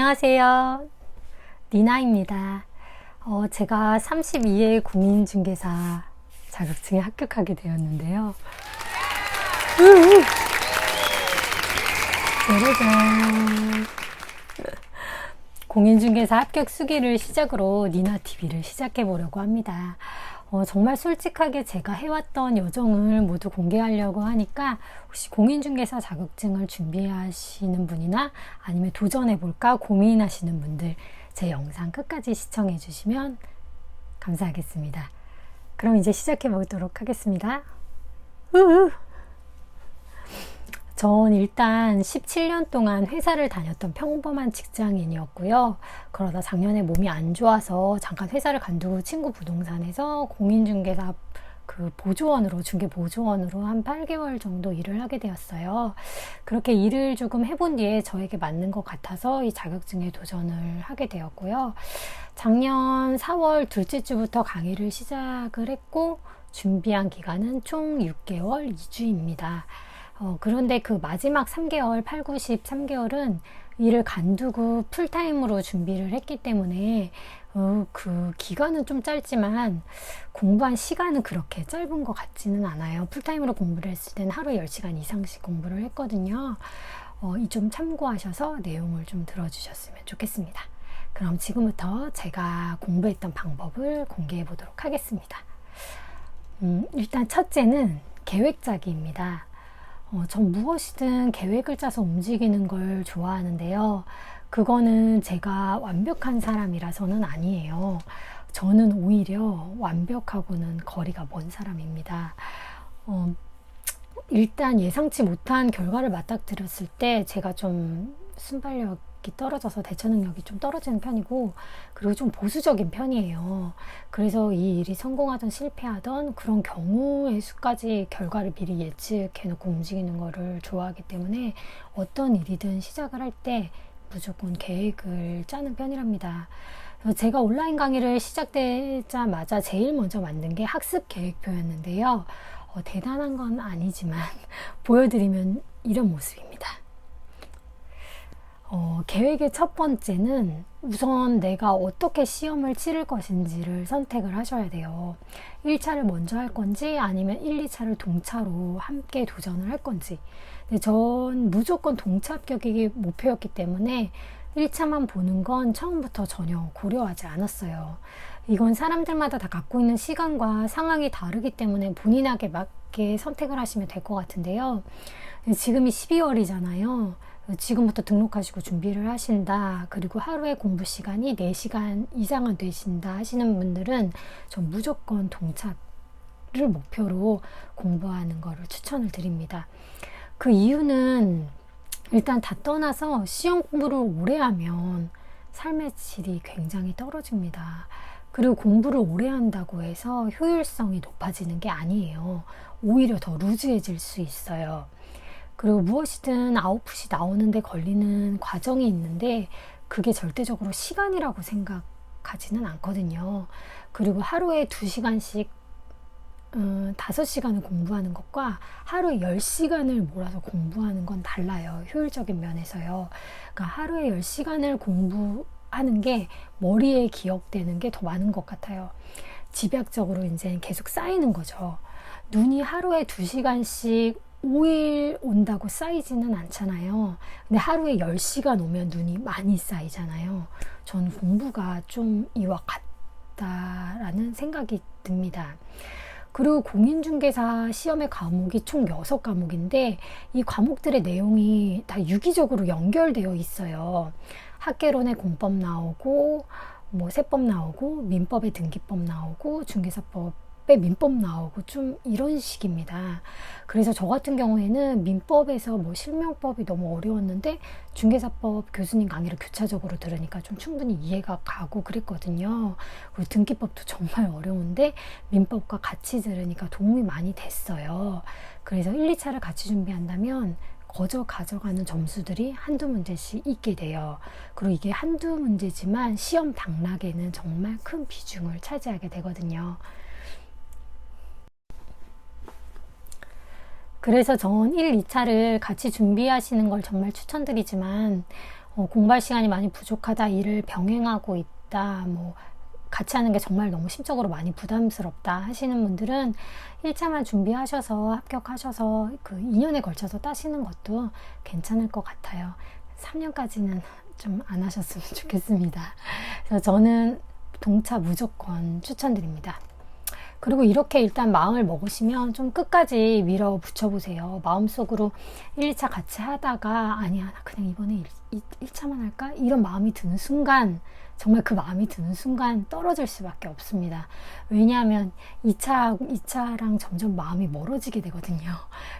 안녕하세요. 니나입니다. 제가 32회 공인중개사 자격증에 합격하게 되었는데요. 짜라잔. 공인중개사 합격 수기를 시작으로 니나TV를 시작해 보려고 합니다. 정말 솔직하게 제가 해왔던 여정을 모두 공개하려고 하니까 혹시 공인중개사 자격증을 준비하시는 분이나 아니면 도전해볼까 고민하시는 분들 제 영상 끝까지 시청해 주시면 감사하겠습니다. 그럼 이제 시작해 보도록 하겠습니다. 전 일단 17년 동안 회사를 다녔던 평범한 직장인이었고요. 그러다 작년에 몸이 안 좋아서 잠깐 회사를 간두고 친구 부동산에서 공인중개사 보조원으로, 중개 보조원으로 한 8개월 정도 일을 하게 되었어요. 그렇게 일을 조금 해본 뒤에 저에게 맞는 것 같아서 이 자격증에 도전을 하게 되었고요. 작년 4월 둘째 주부터 강의를 시작을 했고 준비한 기간은 총 6개월 2주입니다. 그런데 그 마지막 3개월, 8, 9, 10 3개월은 일을 간두고 풀타임으로 준비를 했기 때문에 그 기간은 좀 짧지만 공부한 시간은 그렇게 짧은 것 같지는 않아요. 풀타임으로 공부를 했을 때는 하루에 10시간 이상씩 공부를 했거든요. 이 좀 참고하셔서 내용을 좀 들어주셨으면 좋겠습니다. 그럼 지금부터 제가 공부했던 방법을 공개해 보도록 하겠습니다. 일단 첫째는 계획 짜기입니다. 전 무엇이든 계획을 짜서 움직이는 걸 좋아하는데요. 그거는 제가 완벽한 사람이라서는 아니에요. 저는 오히려 완벽하고는 거리가 먼 사람입니다. 일단 예상치 못한 결과를 맞닥뜨렸을 때 제가 좀 순발력이 떨어져서 대처 능력이 좀 떨어지는 편이고, 그리고 좀 보수적인 편이에요. 그래서 이 일이 성공하든 실패하든 그런 경우의 수까지 결과를 미리 예측해 놓고 움직이는 거를 좋아하기 때문에 어떤 일이든 시작을 할 때 무조건 계획을 짜는 편이랍니다. 제가 온라인 강의를 시작되자마자 제일 먼저 만든 게 학습 계획표였는데요. 대단한 건 아니지만 보여드리면 이런 모습입니다. 계획의 첫 번째는 우선 내가 어떻게 시험을 치를 것인지를 선택을 하셔야 돼요. 1차를 먼저 할 건지 아니면 1, 2차를 동차로 함께 도전을 할 건지. 근데 전 무조건 동차 합격이 목표였기 때문에 1차만 보는 건 처음부터 전혀 고려하지 않았어요. 이건 사람들마다 다 갖고 있는 시간과 상황이 다르기 때문에 본인에게 맞게 선택을 하시면 될 것 같은데요. 지금이 12월이잖아요. 지금부터 등록하시고 준비를 하신다. 그리고 하루에 공부 시간이 4시간 이상은 되신다 하시는 분들은 전 무조건 동차를 목표로 공부하는 거를 추천을 드립니다. 그 이유는 일단 다 떠나서 시험 공부를 오래 하면 삶의 질이 굉장히 떨어집니다. 그리고 공부를 오래 한다고 해서 효율성이 높아지는 게 아니에요. 오히려 더 루즈해질 수 있어요. 그리고 무엇이든 아웃풋이 나오는데 걸리는 과정이 있는데 그게 절대적으로 시간이라고 생각하지는 않거든요. 그리고 하루에 2시간씩 5시간을 공부하는 것과 하루에 10시간을 몰아서 공부하는 건 달라요. 효율적인 면에서요. 그러니까 하루에 10시간을 공부하는 게 머리에 기억되는 게 더 많은 것 같아요. 집약적으로 이제 계속 쌓이는 거죠. 눈이 하루에 2시간씩 5일 온다고 쌓이지는 않잖아요. 근데 하루에 10시간 오면 눈이 많이 쌓이잖아요. 전 공부가 좀 이와 같다라는 생각이 듭니다. 그리고 공인중개사 시험의 과목이 총 6과목인데 이 과목들의 내용이 다 유기적으로 연결되어 있어요. 학개론의 공법 나오고 세법 나오고 민법의 등기법 나오고 중개사법의 민법 나오고 좀 이런 식입니다. 그래서 저 같은 경우에는 민법에서 실명법이 너무 어려웠는데 중개사법 교수님 강의를 교차적으로 들으니까 좀 충분히 이해가 가고 그랬거든요. 그리고 등기법도 정말 어려운데 민법과 같이 들으니까 도움이 많이 됐어요. 그래서 1, 2차를 같이 준비한다면 거저 가져가는 점수들이 한두 문제씩 있게 돼요. 그리고 이게 한두 문제지만 시험 당락에는 정말 큰 비중을 차지하게 되거든요. 그래서 전 1, 2차를 같이 준비하시는 걸 정말 추천드리지만 공부할 시간이 많이 부족하다, 일을 병행하고 있다, 뭐 같이 하는 게 정말 너무 심적으로 많이 부담스럽다 하시는 분들은 1차만 준비하셔서 합격하셔서 그 2년에 걸쳐서 따시는 것도 괜찮을 것 같아요. 3년까지는 좀 안 하셨으면 좋겠습니다. 그래서 저는 동차 무조건 추천드립니다. 그리고 이렇게 일단 마음을 먹으시면 좀 끝까지 밀어붙여 보세요. 마음속으로 1, 2차 같이 하다가 아니야, 나 그냥 이번에 1차만 할까? 이런 마음이 드는 순간, 정말 그 마음이 드는 순간 떨어질 수밖에 없습니다. 왜냐하면 2차랑 점점 마음이 멀어지게 되거든요.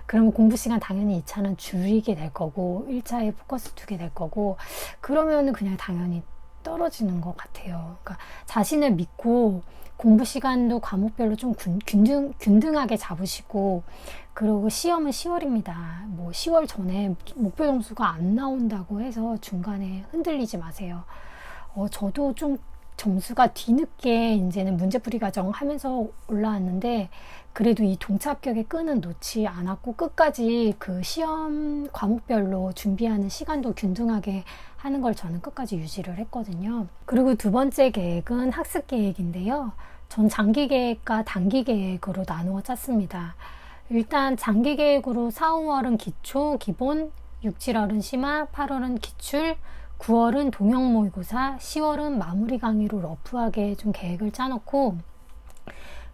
그러면 공부 시간 당연히 2차는 줄이게 될 거고 1차에 포커스 두게 될 거고, 그러면 그냥 당연히 떨어지는 것 같아요. 그러니까 자신을 믿고 공부 시간도 과목별로 좀 균등하게 잡으시고, 그리고 시험은 10월입니다. 뭐 10월 전에 목표 점수가 안 나온다고 해서 중간에 흔들리지 마세요. 저도 좀 점수가 뒤늦게 이제는 문제풀이 과정 하면서 올라왔는데, 그래도 이 동차 합격의 끈은 놓지 않았고 끝까지 그 시험 과목별로 준비하는 시간도 균등하게 하는 걸 저는 끝까지 유지를 했거든요. 그리고 두 번째 계획은 학습 계획인데요. 전 장기 계획과 단기 계획으로 나누어 짰습니다. 일단 장기 계획으로 4, 5월은 기초, 기본, 6, 7월은 심화, 8월은 기출, 9월은 동형 모의고사, 10월은 마무리 강의로 러프하게 좀 계획을 짜놓고,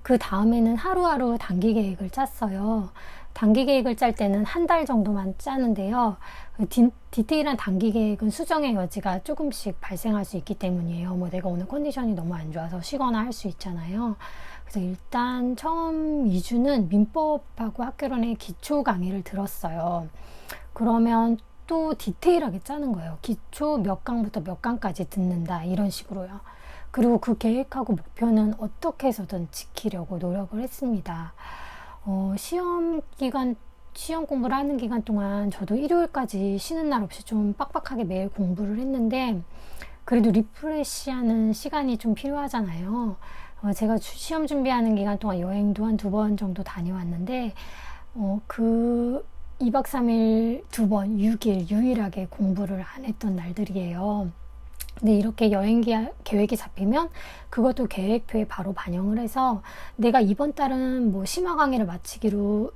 그 다음에는 하루하루 단기 계획을 짰어요. 단기 계획을 짤 때는 한 달 정도만 짜는데요. 디테일한 단기 계획은 수정의 여지가 조금씩 발생할 수 있기 때문이에요. 뭐 내가 오늘 컨디션이 너무 안 좋아서 쉬거나 할 수 있잖아요. 그래서 일단 처음 2주는 민법하고 학교론의 기초 강의를 들었어요. 그러면 또 디테일하게 짜는 거예요. 기초 몇 강부터 몇 강까지 듣는다, 이런 식으로요. 그리고 그 계획하고 목표는 어떻게 해서든 지키려고 노력을 했습니다. 시험 공부를 하는 기간 동안 저도 일요일까지 쉬는 날 없이 좀 빡빡하게 매일 공부를 했는데, 그래도 리프레시하는 시간이 좀 필요하잖아요. 제가 시험 준비하는 기간 동안 여행도 한 2번 정도 다녀왔는데, 그 2박 3일 2번, 6일 유일하게 공부를 안 했던 날들이에요. 근데 이렇게 여행 계획이 잡히면 그것도 계획표에 바로 반영을 해서, 내가 이번 달은 뭐 심화 강의를 마치기로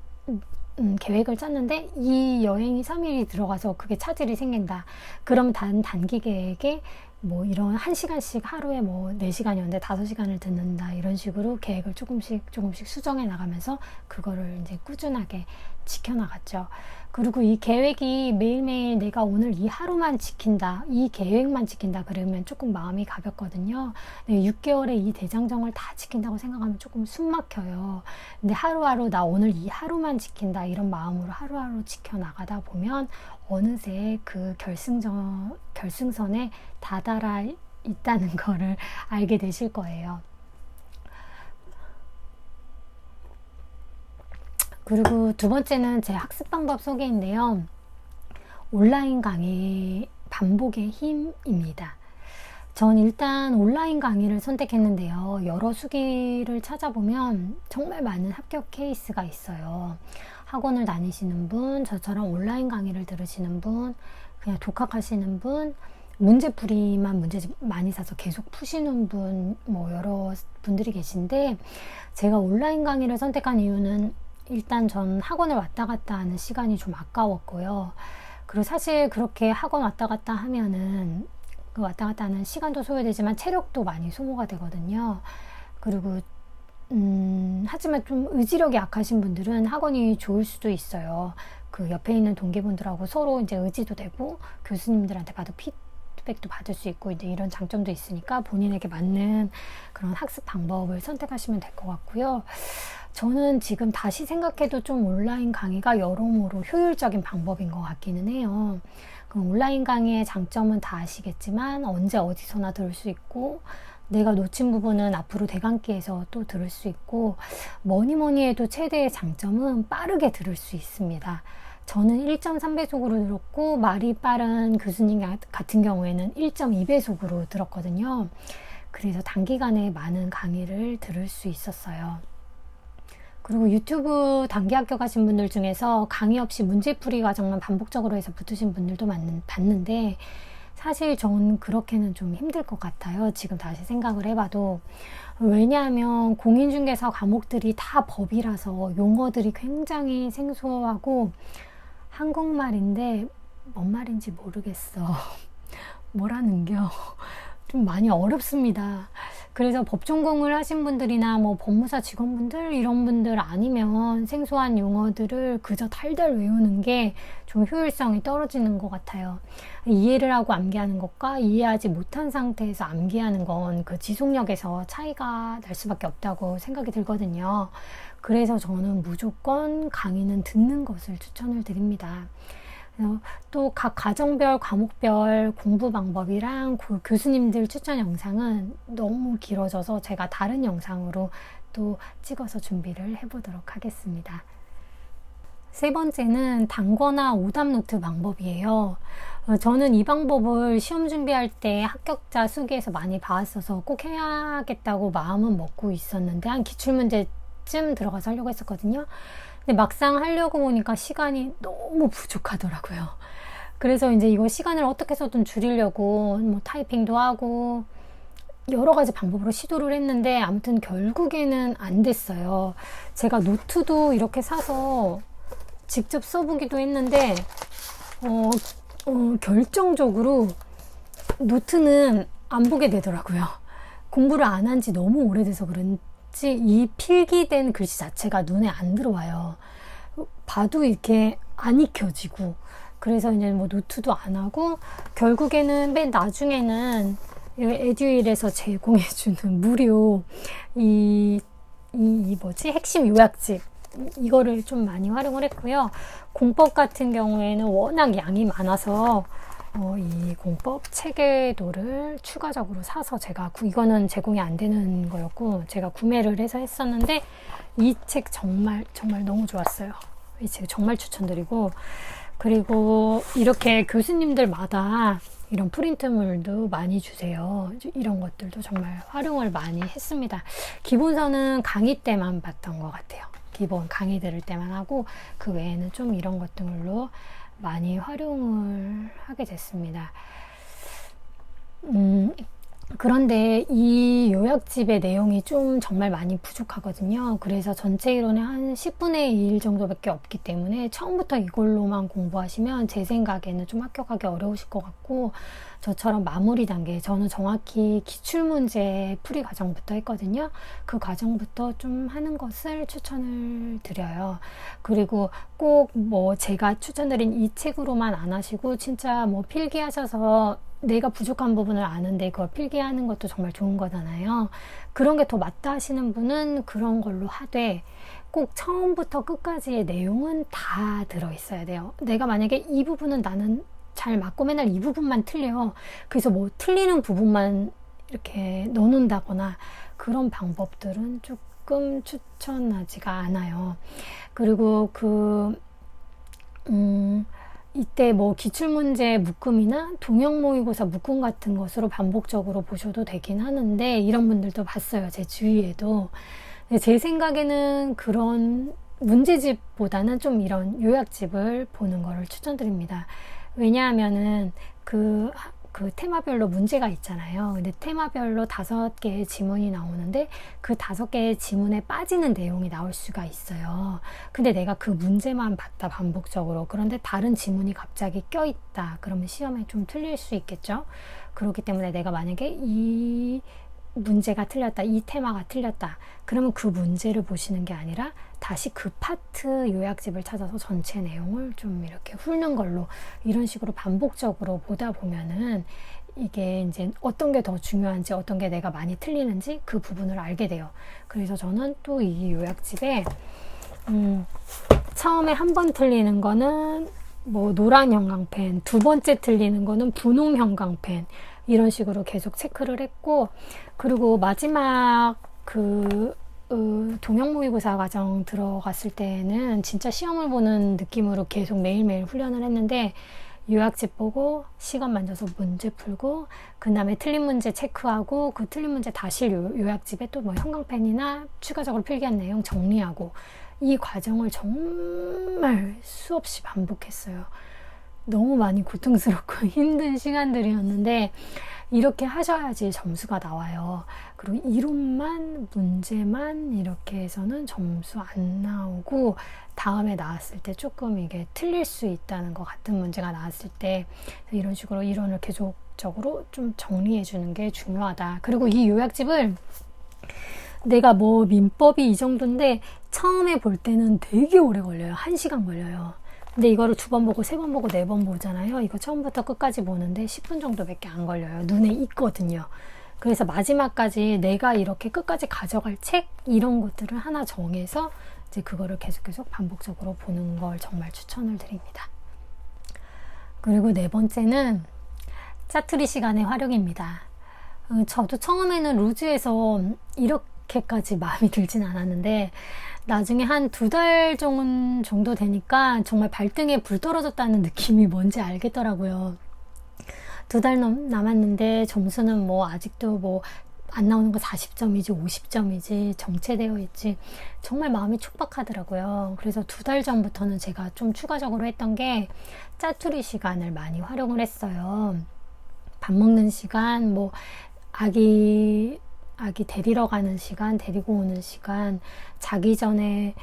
계획을 짰는데 이 여행이 3일이 들어가서 그게 차질이 생긴다. 그럼 단기 계획에 뭐 이런 1시간씩 하루에 뭐 4시간이었는데 5시간을 듣는다, 이런 식으로 계획을 조금씩 수정해 나가면서 그거를 이제 꾸준하게 지켜나갔죠. 그리고 이 계획이 매일매일 내가 오늘 이 하루만 지킨다, 이 계획만 지킨다 그러면 조금 마음이 가볍거든요. 6개월에 이 대장정을 다 지킨다고 생각하면 조금 숨 막혀요. 근데 하루하루 나 오늘 이 하루만 지킨다, 이런 마음으로 하루하루 지켜나가다 보면 어느새 그 결승선에 다다라 있다는 거를 알게 되실 거예요. 그리고 두 번째는 제 학습 방법 소개인데요. 온라인 강의 반복의 힘입니다. 전 일단 온라인 강의를 선택했는데요. 여러 수기를 찾아보면 정말 많은 합격 케이스가 있어요. 학원을 다니시는 분, 저처럼 온라인 강의를 들으시는 분, 그냥 독학하시는 분, 문제풀이만 문제집 많이 사서 계속 푸시는 분, 뭐 여러 분들이 계신데, 제가 온라인 강의를 선택한 이유는 일단 전 학원을 왔다 갔다 하는 시간이 좀 아까웠고요. 그리고 사실 그렇게 학원 왔다 갔다 하면은 그 왔다 갔다 하는 시간도 소요되지만 체력도 많이 소모가 되거든요. 그리고 하지만 좀 의지력이 약하신 분들은 학원이 좋을 수도 있어요. 그 옆에 있는 동기분들하고 서로 이제 의지도 되고 교수님들한테 받은 피드백도 받을 수 있고 이제 이런 장점도 있으니까 본인에게 맞는 그런 학습 방법을 선택하시면 될 것 같고요. 저는 지금 다시 생각해도 좀 온라인 강의가 여러모로 효율적인 방법인 것 같기는 해요. 그럼 온라인 강의의 장점은 다 아시겠지만 언제 어디서나 들을 수 있고, 내가 놓친 부분은 앞으로 대강기에서 또 들을 수 있고, 뭐니 해도 최대의 장점은 빠르게 들을 수 있습니다. 저는 1.3배속으로 들었고, 말이 빠른 교수님 같은 경우에는 1.2배속으로 들었거든요. 그래서 단기간에 많은 강의를 들을 수 있었어요. 그리고 유튜브 단기 합격하신 분들 중에서 강의 없이 문제풀이 과정만 반복적으로 해서 붙으신 분들도 봤는데, 사실 전 그렇게는 좀 힘들 것 같아요. 지금 다시 생각을 해봐도. 왜냐하면 공인중개사 과목들이 다 법이라서 용어들이 굉장히 생소하고 한국말인데 뭔 말인지 모르겠어. 뭐라는겨. 좀 많이 어렵습니다. 그래서 법 전공을 하신 분들이나 뭐 법무사 직원분들 이런 분들 아니면 생소한 용어들을 그저 달달 외우는 게 좀 효율성이 떨어지는 것 같아요. 이해를 하고 암기하는 것과 이해하지 못한 상태에서 암기하는 건 그 지속력에서 차이가 날 수밖에 없다고 생각이 들거든요. 그래서 저는 무조건 강의는 듣는 것을 추천을 드립니다. 또 각 과정별, 과목별 공부 방법이랑 교수님들 추천 영상은 너무 길어져서 제가 다른 영상으로 또 찍어서 준비를 해보도록 하겠습니다. 세 번째는 단거나 오답 노트 방법이에요. 저는 이 방법을 시험 준비할 때 합격자 수기에서 많이 봐왔어서 꼭 해야겠다고 마음은 먹고 있었는데 한 기출문제쯤 들어가서 하려고 했었거든요. 근데 막상 하려고 보니까 시간이 너무 부족하더라고요. 그래서 이제 이거 시간을 어떻게 해서든 줄이려고 뭐 타이핑도 하고 여러 가지 방법으로 시도를 했는데 아무튼 결국에는 안 됐어요. 제가 노트도 이렇게 사서 직접 써보기도 했는데 결정적으로 노트는 안 보게 되더라고요. 공부를 안 한 지 너무 오래돼서 그런지 이 필기된 글씨 자체가 눈에 안 들어와요. 봐도 이렇게 안 익혀지고 그래서 이제 뭐 노트도 안 하고 결국에는 맨 나중에는 에듀윌에서 제공해주는 무료 핵심 요약집 이거를 좀 많이 활용을 했고요. 공법 같은 경우에는 워낙 양이 많아서 이 공법 체계도를 추가적으로 사서 제가 이거는 제공이 안 되는 거였고 제가 구매를 해서 했었는데 이 책 정말 너무 좋았어요. 이 책 정말 추천드리고 그리고 이렇게 교수님들마다 이런 프린트물도 많이 주세요. 이런 것들도 정말 활용을 많이 했습니다. 기본서는 강의 때만 봤던 것 같아요. 기본 강의 들을 때만 하고 그 외에는 좀 이런 것들로 많이 활용을 하게 됐습니다. 그런데 이 요약집의 내용이 좀 정말 많이 부족하거든요. 그래서 전체 이론의 한 10분의 1 정도밖에 없기 때문에 처음부터 이걸로만 공부하시면 제 생각에는 좀 합격하기 어려우실 것 같고 저처럼 마무리 단계, 저는 정확히 기출문제 풀이 과정부터 했거든요. 그 과정부터 좀 하는 것을 추천을 드려요. 그리고 꼭 뭐 제가 추천드린 이 책으로만 안 하시고 진짜 뭐 필기하셔서 내가 부족한 부분을 아는데 그걸 필기하는 것도 정말 좋은 거잖아요. 그런 게 더 맞다 하시는 분은 그런 걸로 하되 꼭 처음부터 끝까지의 내용은 다 들어있어야 돼요. 내가 만약에 이 부분은 나는 잘 맞고 맨날 이 부분만 틀려. 그래서 뭐 틀리는 부분만 이렇게 넣는다거나 그런 방법들은 조금 추천하지가 않아요. 그리고 이때 뭐 기출문제 묶음이나 동형 모의고사 묶음 같은 것으로 반복적으로 보셔도 되긴 하는데 이런 분들도 봤어요. 제 주위에도. 제 생각에는 그런 문제집보다는 좀 이런 요약집을 보는 거를 추천드립니다. 왜냐하면은 그 테마별로 문제가 있잖아요. 근데 테마별로 5개의 지문이 나오는데 그 5개의 지문에 빠지는 내용이 나올 수가 있어요. 근데 내가 그 문제만 봤다 반복적으로. 그런데 다른 지문이 갑자기 껴있다. 그러면 시험에 좀 틀릴 수 있겠죠. 그렇기 때문에 내가 만약에 이 문제가 틀렸다, 이 테마가 틀렸다, 그러면 그 문제를 보시는 게 아니라 다시 그 파트 요약집을 찾아서 전체 내용을 좀 이렇게 훑는 걸로 이런 식으로 반복적으로 보다 보면은 이게 이제 어떤 게 더 중요한지 어떤 게 내가 많이 틀리는지 그 부분을 알게 돼요. 그래서 저는 또 이 요약집에 처음에 한 번 틀리는 거는 뭐 노란 형광펜, 두 번째 틀리는 거는 분홍 형광펜, 이런 식으로 계속 체크를 했고, 그리고 마지막 동형 모의고사 과정 들어갔을 때는 진짜 시험을 보는 느낌으로 계속 매일매일 훈련을 했는데 요약집 보고 시간 만져서 문제 풀고 그 다음에 틀린 문제 체크하고 그 틀린 문제 다시 요약집에 또 뭐 형광펜이나 추가적으로 필기한 내용 정리하고 이 과정을 정말 수없이 반복했어요. 너무 많이 고통스럽고 힘든 시간들이었는데 이렇게 하셔야지 점수가 나와요. 그리고 이론만 문제만 이렇게 해서는 점수 안 나오고 다음에 나왔을 때 조금 이게 틀릴 수 있다는 것 같은 문제가 나왔을 때 이런 식으로 이론을 계속적으로 좀 정리해 주는 게 중요하다. 그리고 이 요약집을 내가 뭐 민법이 이 정도인데 처음에 볼 때는 되게 오래 걸려요. 1시간 걸려요. 근데 이거를 2번 보고 3번 보고 4번 보잖아요. 이거 처음부터 끝까지 보는데 10분 정도밖에 안 걸려요. 눈에 익거든요. 그래서 마지막까지 내가 이렇게 끝까지 가져갈 책 이런 것들을 하나 정해서 이제 그거를 계속 반복적으로 보는 걸 정말 추천을 드립니다. 그리고 4번째는 짜투리 시간의 활용입니다. 저도 처음에는 루즈에서 이렇게까지 마음이 들진 않았는데 나중에 한 2달 정도 되니까 정말 발등에 불 떨어졌다는 느낌이 뭔지 알겠더라고요. 2달 남았는데 점수는 뭐 아직도 뭐 안 나오는 거 40점이지 50점이지 정체되어 있지 정말 마음이 촉박하더라고요. 그래서 2달 전부터는 제가 좀 추가적으로 했던 게 짜투리 시간을 많이 활용을 했어요. 밥 먹는 시간, 뭐 아기 데리러 가는 시간, 데리고 오는 시간, 자기 전에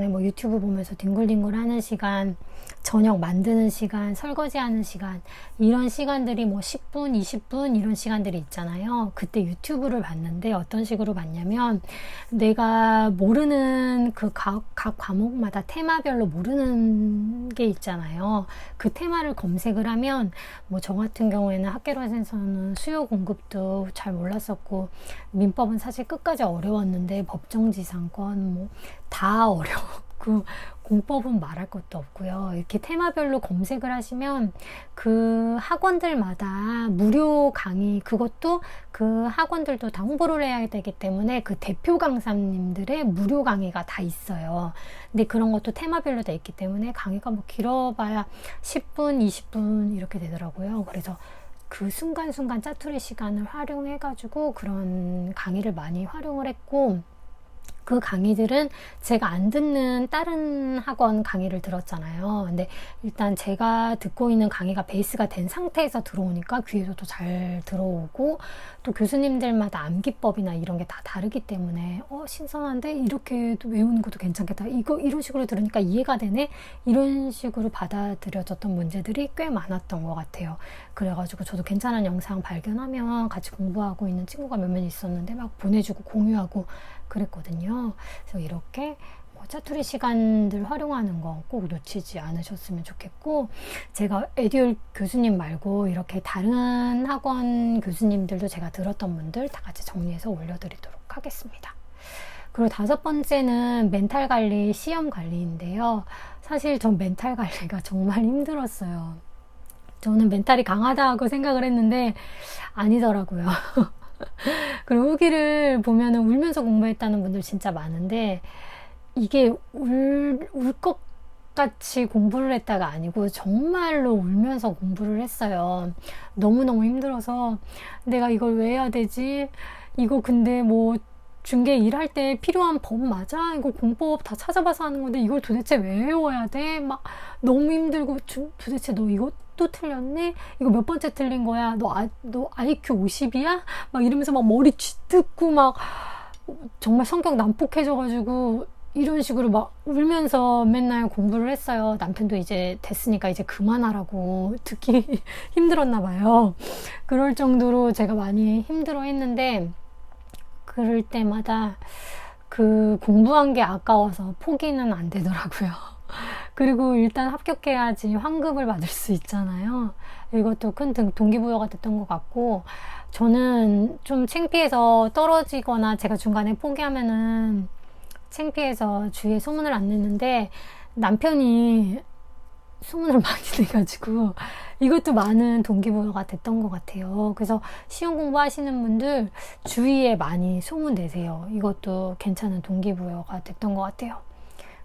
뭐 유튜브 보면서 뒹굴뒹굴 하는 시간, 저녁 만드는 시간, 설거지 하는 시간, 이런 시간들이 뭐 10분, 20분 이런 시간들이 있잖아요. 그때 유튜브를 봤는데 어떤 식으로 봤냐면 내가 모르는 그 각 과목마다 테마별로 모르는 게 있잖아요. 그 테마를 검색을 하면 뭐 저 같은 경우에는 학계론에서는 수요 공급도 잘 몰랐었고 민법은 사실 끝까지 어려웠는데 법정지상권 뭐 다 어려웠고 공법은 말할 것도 없고요. 이렇게 테마별로 검색을 하시면 그 학원들마다 무료 강의, 그것도 그 학원들도 다 홍보를 해야 되기 때문에 그 대표 강사님들의 무료 강의가 다 있어요. 근데 그런 것도 테마별로 돼 있기 때문에 강의가 뭐 길어봐야 10분, 20분 이렇게 되더라고요. 그래서 그 순간순간 짜투리 시간을 활용해가지고 그런 강의를 많이 활용을 했고, 그 강의들은 제가 안 듣는 다른 학원 강의를 들었잖아요. 근데 일단 제가 듣고 있는 강의가 베이스가 된 상태에서 들어오니까 귀에서도 잘 들어오고, 또 교수님들마다 암기법이나 이런 게 다 다르기 때문에 신선한데 이렇게 또 외우는 것도 괜찮겠다. 이런 식으로 들으니까 이해가 되네. 이런 식으로 받아들여졌던 문제들이 꽤 많았던 것 같아요. 그래가지고 저도 괜찮은 영상 발견하면 같이 공부하고 있는 친구가 몇몇 있었는데 막 보내주고 공유하고 그랬거든요. 그래서 이렇게 짜투리 시간들 활용하는 거 꼭 놓치지 않으셨으면 좋겠고, 제가 에듀얼 교수님 말고 이렇게 다른 학원 교수님들도 제가 들었던 분들 다 같이 정리해서 올려드리도록 하겠습니다. 그리고 5번째는 멘탈 관리, 시험 관리인데요. 사실 전 멘탈 관리가 정말 힘들었어요. 저는 멘탈이 강하다고 생각을 했는데 아니더라고요. 그리고 후기를 보면은 울면서 공부했다는 분들 진짜 많은데, 이게 울 것 같이 공부를 했다가 아니고 정말로 울면서 공부를 했어요. 너무너무 힘들어서 내가 이걸 왜 해야 되지? 이거 근데 뭐 중개 일할 때 필요한 법 맞아? 이거 공법 다 찾아봐서 하는 건데 이걸 도대체 왜 외워야 돼? 막 너무 힘들고, 도대체 너 이거 또 틀렸네? 이거 몇 번째 틀린 거야? 너 IQ 50이야? 막 이러면서 막 머리 쥐뜯고 막 정말 성격 난폭해져가지고 이런 식으로 막 울면서 맨날 공부를 했어요. 남편도 이제 됐으니까 이제 그만하라고 듣기 힘들었나 봐요. 그럴 정도로 제가 많이 힘들어 했는데, 그럴 때마다 그 공부한 게 아까워서 포기는 안 되더라고요. 그리고 일단 합격해야지 환급을 받을 수 있잖아요. 이것도 큰 동기부여가 됐던 것 같고, 저는 좀 창피해서 떨어지거나 제가 중간에 포기하면은 창피해서 주위에 소문을 안 냈는데 남편이 소문을 많이 내가지고 이것도 많은 동기부여가 됐던 것 같아요. 그래서 시험 공부하시는 분들 주위에 많이 소문 내세요. 이것도 괜찮은 동기부여가 됐던 것 같아요.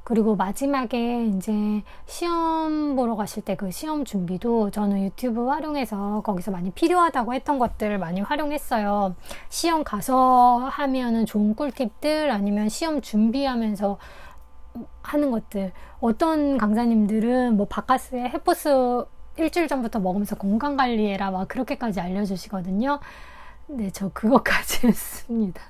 그리고 마지막에 이제 시험 보러 가실 때 그 시험 준비도 저는 유튜브 활용해서 거기서 많이 필요하다고 했던 것들을 많이 활용했어요. 시험 가서 하면은 좋은 꿀팁들, 아니면 시험 준비하면서 하는 것들. 어떤 강사님들은 뭐 바카스에 헤포스 일주일 전부터 먹으면서 건강 관리해라 막 그렇게까지 알려주시거든요. 네, 저 그것까지 했습니다.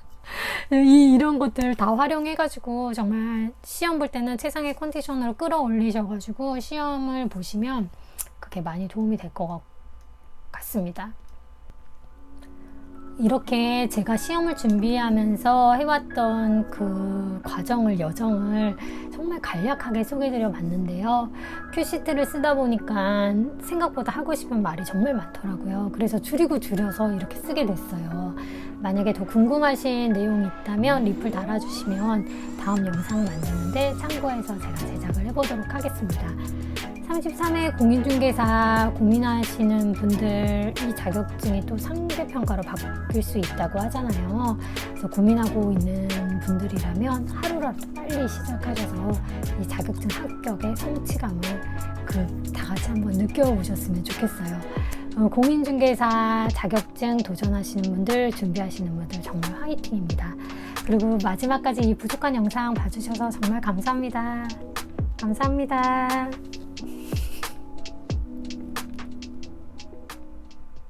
이런 것들 다 활용해가지고 정말 시험 볼 때는 최상의 컨디션으로 끌어올리셔가지고 시험을 보시면 그게 많이 도움이 될 것 같습니다. 이렇게 제가 시험을 준비하면서 해왔던 그 과정을, 여정을 정말 간략하게 소개드려 봤는데요. 큐시트를 쓰다 보니까 생각보다 하고 싶은 말이 정말 많더라고요. 그래서 줄여서 이렇게 쓰게 됐어요. 만약에 더 궁금하신 내용이 있다면 리플 달아주시면 다음 영상 만드는데 참고해서 제가 제작을 해보도록 하겠습니다. 33회 공인중개사 고민하시는 분들, 이 자격증이 또 상대평가로 바뀔 수 있다고 하잖아요. 그래서 고민하고 있는 분들이라면 하루라도 빨리 시작하셔서 이 자격증 합격의 성취감을 다 같이 한번 느껴보셨으면 좋겠어요. 공인중개사 자격증 도전하시는 분들, 준비하시는 분들 정말 화이팅입니다. 그리고 마지막까지 이 부족한 영상 봐주셔서 정말 감사합니다. 감사합니다.